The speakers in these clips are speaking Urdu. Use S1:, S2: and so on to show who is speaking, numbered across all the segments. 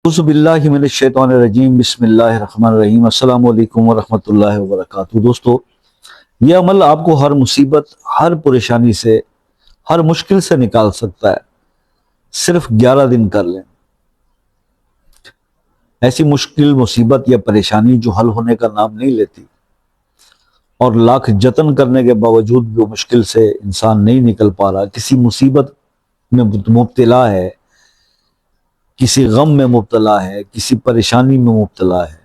S1: اعوذ باللہ من الشیطان الرجیم بسم اللہ الرحمن الرحیم السلام علیکم ورحمۃ اللہ وبرکاتہ۔ دوستو، یہ عمل آپ کو ہر مصیبت، ہر پریشانی سے، ہر مشکل سے نکال سکتا ہے۔ صرف 11 دن کر لیں۔ ایسی مشکل، مصیبت یا پریشانی جو حل ہونے کا نام نہیں لیتی، اور لاکھ جتن کرنے کے باوجود بھی مشکل سے انسان نہیں نکل پا رہا، کسی مصیبت میں مبتلا ہے، کسی غم میں مبتلا ہے، کسی پریشانی میں مبتلا ہے،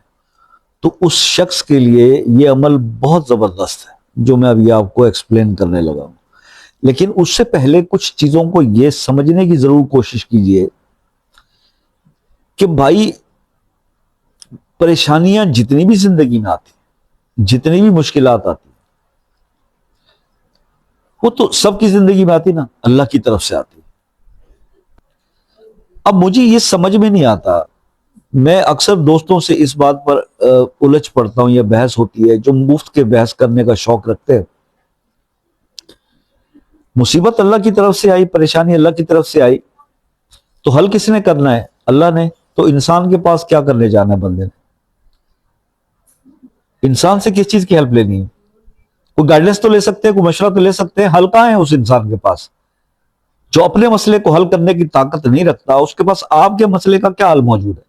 S1: تو اس شخص کے لیے یہ عمل بہت زبردست ہے جو میں ابھی آپ کو ایکسپلین کرنے لگا ہوں۔ لیکن اس سے پہلے کچھ چیزوں کو یہ سمجھنے کی ضرور کوشش کیجئے کہ بھائی، پریشانیاں جتنی بھی زندگی میں آتی، جتنی بھی مشکلات آتی، وہ تو سب کی زندگی میں آتی نا، اللہ کی طرف سے آتی۔ اب مجھے یہ سمجھ میں نہیں آتا، میں اکثر دوستوں سے اس بات پر الجھ پڑتا ہوں، یہ بحث ہوتی ہے، جو مفت کے بحث کرنے کا شوق رکھتے ہیں۔ مصیبت اللہ کی طرف سے آئی، پریشانی اللہ کی طرف سے آئی، تو حل کس نے کرنا ہے؟ اللہ نے۔ تو انسان کے پاس کیا کرنے جانا ہے بندے نے؟ انسان سے کس چیز کی ہیلپ لینی ہے؟ کوئی گائیڈنس تو لے سکتے ہیں، کوئی مشورہ تو لے سکتے ہیں، حل کہاں ہے اس انسان کے پاس؟ جو اپنے مسئلے کو حل کرنے کی طاقت نہیں رکھتا، اس کے پاس آپ کے مسئلے کا کیا حل موجود ہے؟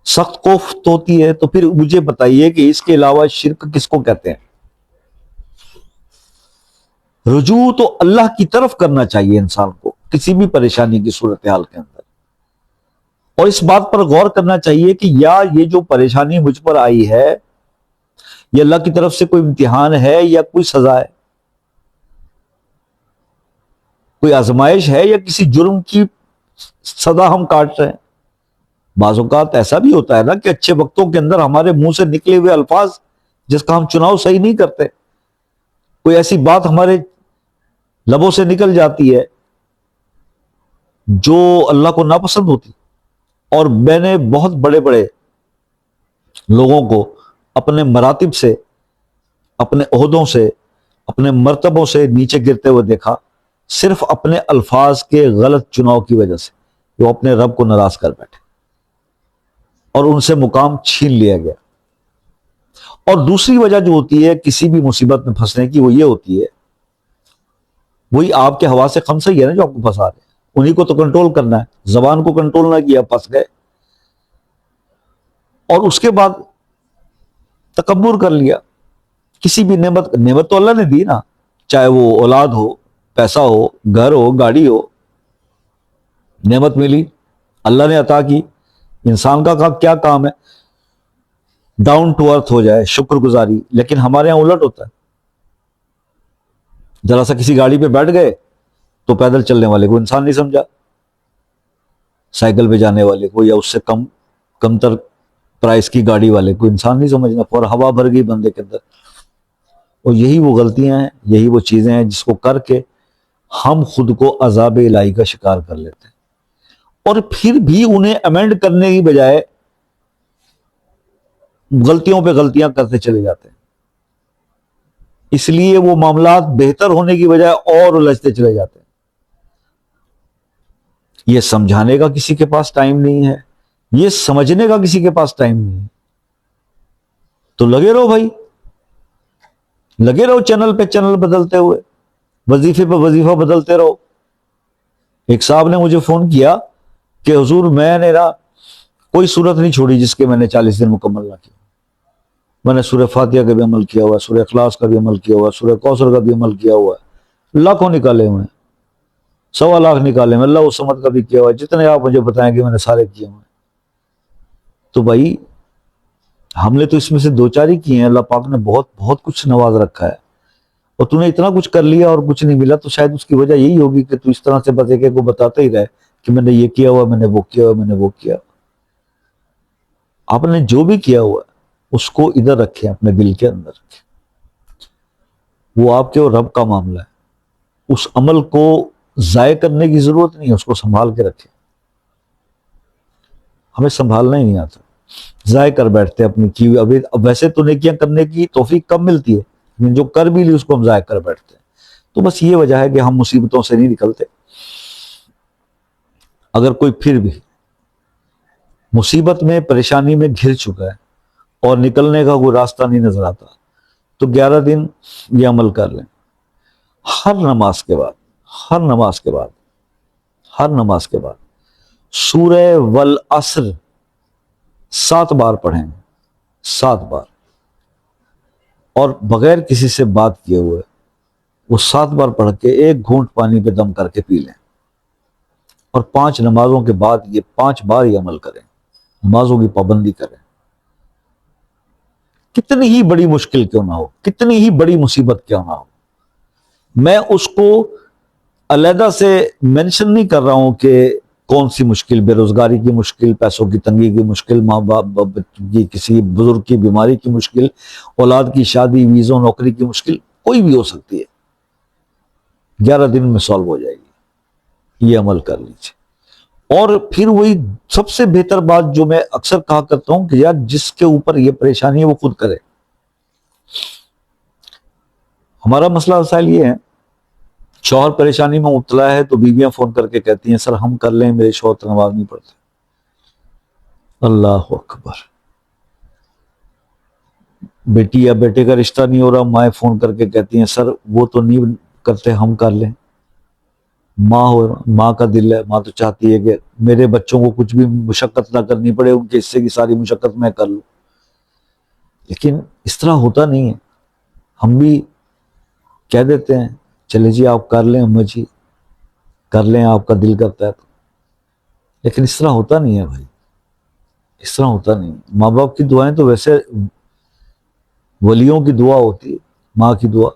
S1: سخت کوفت ہوتی ہے۔ تو پھر مجھے بتائیے کہ اس کے علاوہ شرک کس کو کہتے ہیں؟ رجوع تو اللہ کی طرف کرنا چاہیے انسان کو کسی بھی پریشانی کی صورتحال کے اندر، اور اس بات پر غور کرنا چاہیے کہ یا یہ جو پریشانی مجھ پر آئی ہے، یہ اللہ کی طرف سے کوئی امتحان ہے یا کوئی سزا ہے، کوئی آزمائش ہے یا کسی جرم کی سزا ہم کاٹ رہے ہیں۔ بعض اوقات ایسا بھی ہوتا ہے نا کہ اچھے وقتوں کے اندر ہمارے منہ سے نکلے ہوئے الفاظ جس کا ہم چناؤ صحیح نہیں کرتے، کوئی ایسی بات ہمارے لبوں سے نکل جاتی ہے جو اللہ کو ناپسند ہوتی، اور میں نے بہت بڑے بڑے لوگوں کو اپنے مراتب سے، اپنے عہدوں سے، اپنے مرتبوں سے نیچے گرتے ہوئے دیکھا، صرف اپنے الفاظ کے غلط چناؤ کی وجہ سے۔ وہ اپنے رب کو ناراض کر بیٹھے اور ان سے مقام چھین لیا گیا۔ اور دوسری وجہ جو ہوتی ہے کسی بھی مصیبت میں پھنسنے کی، وہ یہ ہوتی ہے، وہی آپ کے حواس خمسہ ہی ہے نا جو آپ کو پھنسا رہے ہیں، انہی کو تو کنٹرول کرنا ہے۔ زبان کو کنٹرول نہ کیا، پھنس گئے، اور اس کے بعد تکبر کر لیا۔ کسی بھی نعمت تو اللہ نے دی نا، چاہے وہ اولاد ہو، پیسہ ہو، گھر ہو، گاڑی ہو، نعمت ملی، اللہ نے عطا کی۔ انسان کا کیا کام ہے؟ ڈاؤن ٹو ارتھ ہو جائے، شکر گزاری۔ لیکن ہمارے یہاں الٹ ہوتا ہے، ذرا سا کسی گاڑی پہ بیٹھ گئے تو پیدل چلنے والے کو انسان نہیں سمجھا، سائیکل پہ جانے والے کو یا اس سے کمتر پرائس کی گاڑی والے کو انسان نہیں سمجھنا، اور ہوا بھر گئی بندے کے اندر۔ اور یہی وہ غلطیاں ہیں، یہی وہ چیزیں ہیں جس کو کر کے ہم خود کو عذاب الہی کا شکار کر لیتے ہیں، اور پھر بھی انہیں امینڈ کرنے کی بجائے غلطیوں پہ غلطیاں کرتے چلے جاتے ہیں۔ اس لیے وہ معاملات بہتر ہونے کی بجائے اور الجھتے چلے جاتے ہیں۔ یہ سمجھانے کا کسی کے پاس ٹائم نہیں ہے، یہ سمجھنے کا کسی کے پاس ٹائم نہیں ہے، تو لگے رہو بھائی، لگے رہو چینل پہ چینل بدلتے ہوئے، وظیفے پہ وظیفہ بدلتے رہو۔ ایک صاحب نے مجھے فون کیا کہ حضور میں نے نا کوئی صورت نہیں چھوڑی جس کے میں نے 40 دن مکمل نہ کیا۔ میں نے سورہ فاتحہ کا بھی عمل کیا ہوا ہے، سورہ اخلاص کا بھی عمل کیا ہوا ہے، سورہ کوثر کا بھی عمل کیا ہوا ہے، لاکھوں نکالے ہوئے ہیں، 1.25 لاکھ نکالے ہیں، اللہ الصمد کا بھی کیا ہوا ہے، جتنے آپ مجھے بتائیں کہ میں نے سارے کیے ہوئے ہیں۔ تو بھائی، ہم نے تو اس میں سے 2-4 ہی کیے ہیں، اللہ پاک نے بہت بہت کچھ نواز رکھا ہے، اور تو نے اتنا کچھ کر لیا اور کچھ نہیں ملا، تو شاید اس کی وجہ یہی ہوگی کہ تو اس طرح سے بس ایک کو بتاتے ہی رہے کہ میں نے یہ کیا ہوا، میں نے وہ کیا ہوا، میں نے وہ کیا۔ آپ نے جو بھی کیا ہوا اس کو ادھر رکھیں، اپنے دل کے اندر رکھیں، وہ آپ کے اور رب کا معاملہ ہے۔ اس عمل کو ضائع کرنے کی ضرورت نہیں ہے، اس کو سنبھال کے رکھیں۔ ہمیں سنبھالنا ہی نہیں آتا، ضائع کر بیٹھتے اپنی کی ہوئی۔ اب ویسے تو نیکیاں کرنے کی توفیق کم ملتی ہے، لیکن جو کر بھی لی اس کو ہم ضائع کر بیٹھتے ہیں۔ تو بس یہ وجہ ہے کہ ہم مصیبتوں سے نہیں نکلتے۔ اگر کوئی پھر بھی مصیبت میں پریشانی میں گھر چکا ہے اور نکلنے کا کوئی راستہ نہیں نظر آتا، تو 11 دن یہ عمل کر لیں. ہر نماز کے بعد سورہ والعصر 7 بار پڑھیں، 7 بار، اور بغیر کسی سے بات کیے ہوئے وہ 7 بار پڑھ کے 1 گھونٹ پانی پہ دم کر کے پی لیں، اور 5 نمازوں کے بعد یہ 5 بار یہ عمل کریں، نمازوں کی پابندی کریں. کتنی ہی بڑی مشکل کیوں نہ ہو، کتنی ہی بڑی مصیبت کیوں نہ ہو، میں اس کو علیحدہ سے مینشن نہیں کر رہا ہوں کہ کون سی مشکل، بے روزگاری کی مشکل، پیسوں کی تنگی کی مشکل، ماں باپ کی کسی بزرگ کی بیماری کی مشکل، اولاد کی شادی، ویزوں، نوکری کی مشکل، کوئی بھی ہو سکتی ہے، 11 دن میں سالو ہو جائے گی. یہ عمل کر لیجیے. اور پھر وہی سب سے بہتر بات جو میں اکثر کہا کرتا ہوں کہ یار جس کے اوپر یہ پریشانی ہے وہ خود کرے. ہمارا مسئلہ مسائل یہ ہے، شوہر پریشانی میں مبتلا ہے تو بیویاں فون کر کے کہتی ہیں سر ہم کر لیں، میرے شوہر تو نماز نہیں پڑھتے. اللہ اکبر. بیٹی یا بیٹے کا رشتہ نہیں ہو رہا، مائیں فون کر کے کہتی ہیں سر وہ تو نہیں کرتے، ہم کر لیں. ماں کا دل ہے، ماں تو چاہتی ہے کہ میرے بچوں کو کچھ بھی مشقت نہ کرنی پڑے، ان کے حصے کی ساری مشقت میں کر لوں. لیکن اس طرح ہوتا نہیں ہے. ہم بھی کہہ دیتے ہیں چلے جی آپ کر لیں، اماں جی کر لیں، آپ کا دل کرتا ہے تو. لیکن اس طرح ہوتا نہیں ہے بھائی، اس طرح ہوتا نہیں. ماں باپ کی دعائیں تو ویسے ولیوں کی دعا ہوتی ہے، ماں کی دعا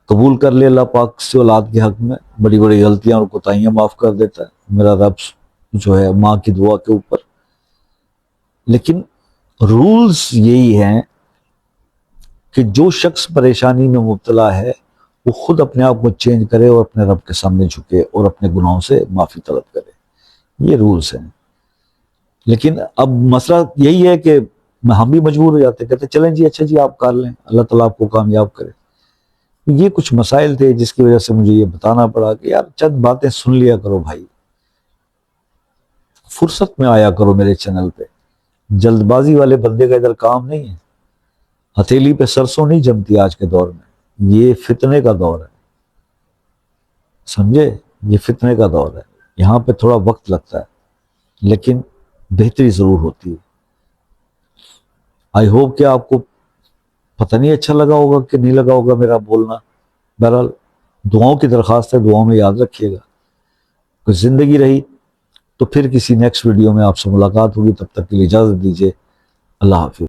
S1: قبول کر لے اللہ پاک سے اولاد کے حق میں، بڑی بڑی غلطیاں اور کوتاہیاں معاف کر دیتا ہے میرا رب جو ہے ماں کی دعا کے اوپر. لیکن رولز یہی ہیں کہ جو شخص پریشانی میں مبتلا ہے وہ خود اپنے آپ کو چینج کرے اور اپنے رب کے سامنے جھکے اور اپنے گناہوں سے معافی طلب کرے. یہ رولز ہیں. لیکن اب مسئلہ یہی ہے کہ ہم بھی مجبور ہو جاتے ہیں، کہتے چلیں جی اچھا جی آپ کر لیں، اللہ تعالیٰ آپ کو کامیاب کرے. یہ کچھ مسائل تھے جس کی وجہ سے مجھے یہ بتانا پڑا کہ یار چند باتیں سن لیا کرو بھائی، فرصت میں آیا کرو میرے چینل پہ. جلد بازی والے بندے کا ادھر کام نہیں ہے. ہتھیلی پہ سرسوں نہیں جمتی آج کے دور میں. یہ فتنے کا دور ہے، سمجھے؟ یہ فتنے کا دور ہے. یہاں پہ تھوڑا وقت لگتا ہے لیکن بہتری ضرور ہوتی ہے. آئی ہوپ کہ آپ کو پتہ نہیں اچھا لگا ہوگا کہ نہیں لگا ہوگا میرا بولنا. بہرحال دعاؤں کی درخواست ہے، دعاؤں میں یاد رکھیے گا. کوئی زندگی رہی تو پھر کسی نیکسٹ ویڈیو میں آپ سے ملاقات ہوگی. تب تک کے لیے اجازت دیجیے. اللہ حافظ.